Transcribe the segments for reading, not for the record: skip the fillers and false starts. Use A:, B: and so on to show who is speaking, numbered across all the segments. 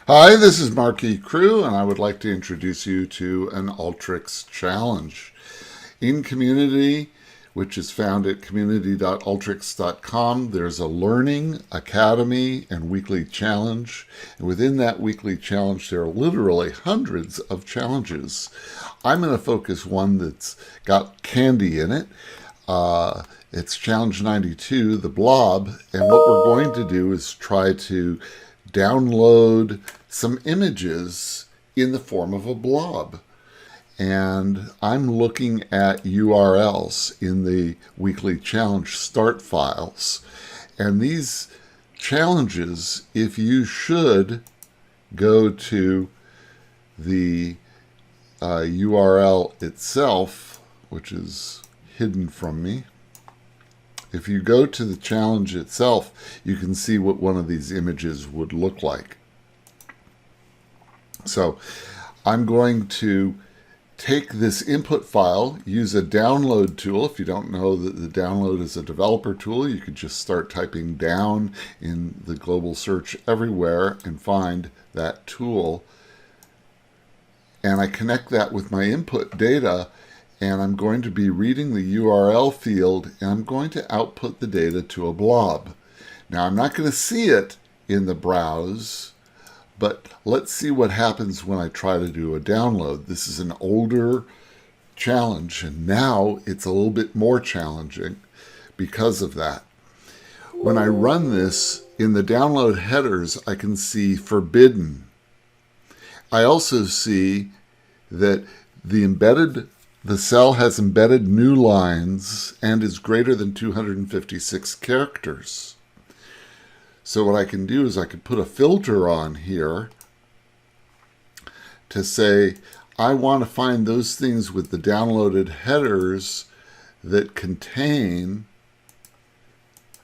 A: Hi, this is MarqueeCReW, and I would like to introduce you to an Alteryx challenge. In Community, which is found at community.alteryx.com, there's a Learning, Academy, and Weekly Challenge. And within that weekly challenge, there are literally hundreds of challenges. I'm going to focus one that's got candy in it. It's Challenge 92, the Blob, and what we're going to do is try to download some images in the form of a blob. And I'm looking at URLs in the weekly challenge start files. And these challenges, if you should go to the URL itself, which is hidden from me, if you go to the challenge itself, you can see what one of these images would look like. So I'm going to take this input file, use a download tool. If you don't know that the download is a developer tool, you could just start typing down in the global search everywhere and find that tool. And I connect that with my input data, and I'm going to be reading the URL field, and I'm going to output the data to a blob. Now, I'm not going to see it in the browse, but let's see what happens when I try to do a download. This is an older challenge, and now it's a little bit more challenging because of that. When I run this, in the download headers, I can see forbidden. I also see that the cell has embedded new lines and is greater than 256 characters. So what I can do is I could put a filter on here to say, I want to find those things with the downloaded headers that contain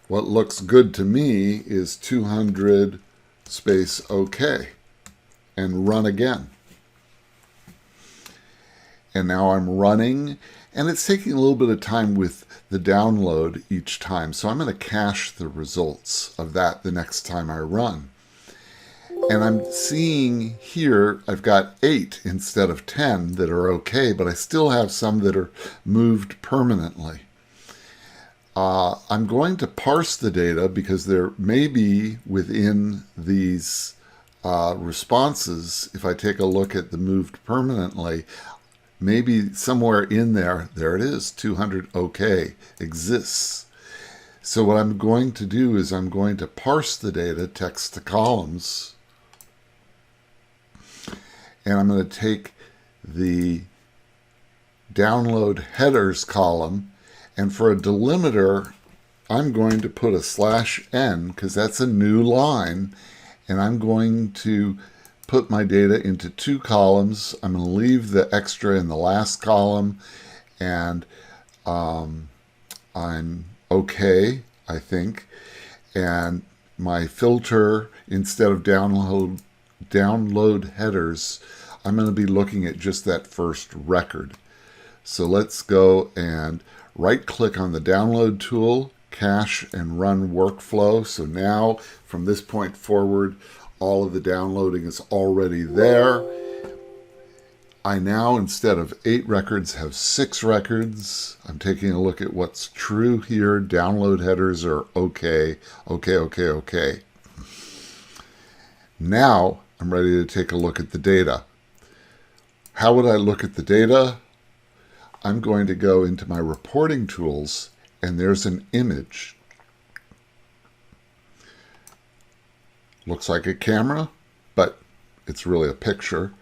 A: what looks good to me is 200 space OK, and run again. And now I'm running, and it's taking a little bit of time with the download each time. So I'm going to cache the results of that the next time I run. And I'm seeing here I've got 8 instead of 10 that are okay, but I still have some that are moved permanently. I'm going to parse the data because there may be within these responses, if I take a look at the moved permanently, maybe somewhere in there it is, 200 OK exists. So what I'm going to do is I'm going to parse the data text to columns, and I'm going to take the download headers column, and for a delimiter, I'm going to put a /n because that's a new line, and I'm going to put my data into 2 columns. I'm going to leave the extra in the last column, and I'm okay, I think. And my filter, instead of download headers, I'm going to be looking at just that first record. So let's go and right-click on the download tool, cache and run workflow. So now, from this point forward, all of the downloading is already there. I now, instead of 8 records, have 6 records. I'm taking a look at what's true here. Download headers are okay, okay, okay, okay. Now I'm ready to take a look at the data. How would I look at the data? I'm going to go into my reporting tools, and there's an image. Looks like a camera, but it's really a picture.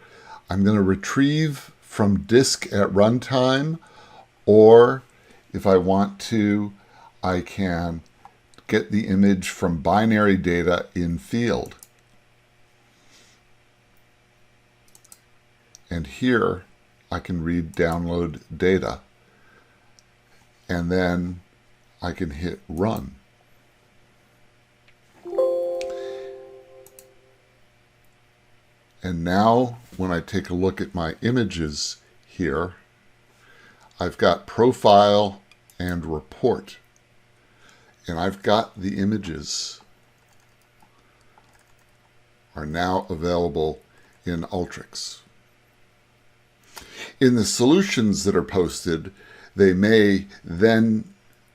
A: I'm going to retrieve from disk at runtime, or if I want to, I can get the image from binary data in field. And here I can read download data, and then I can hit run. And now when I take a look at my images here, I've got profile and report. And I've got the images are now available in Alteryx. In the solutions that are posted, they may then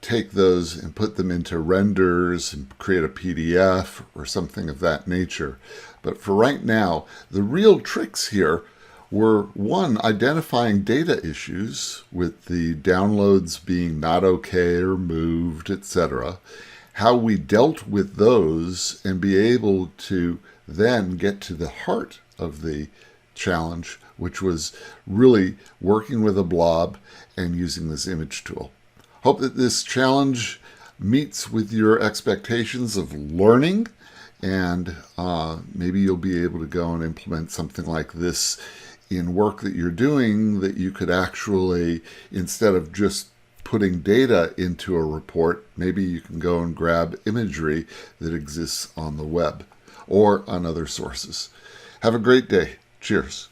A: take those and put them into renders and create a PDF or something of that nature. But for right now, the real tricks here were, one, identifying data issues with the downloads being not okay or moved, etc., how we dealt with those and be able to then get to the heart of the challenge, which was really working with a blob and using this image tool. Hope that this challenge meets with your expectations of learning, and maybe you'll be able to go and implement something like this in work that you're doing, that you could actually, instead of just putting data into a report, maybe you can go and grab imagery that exists on the web or on other sources. Have a great day. Cheers.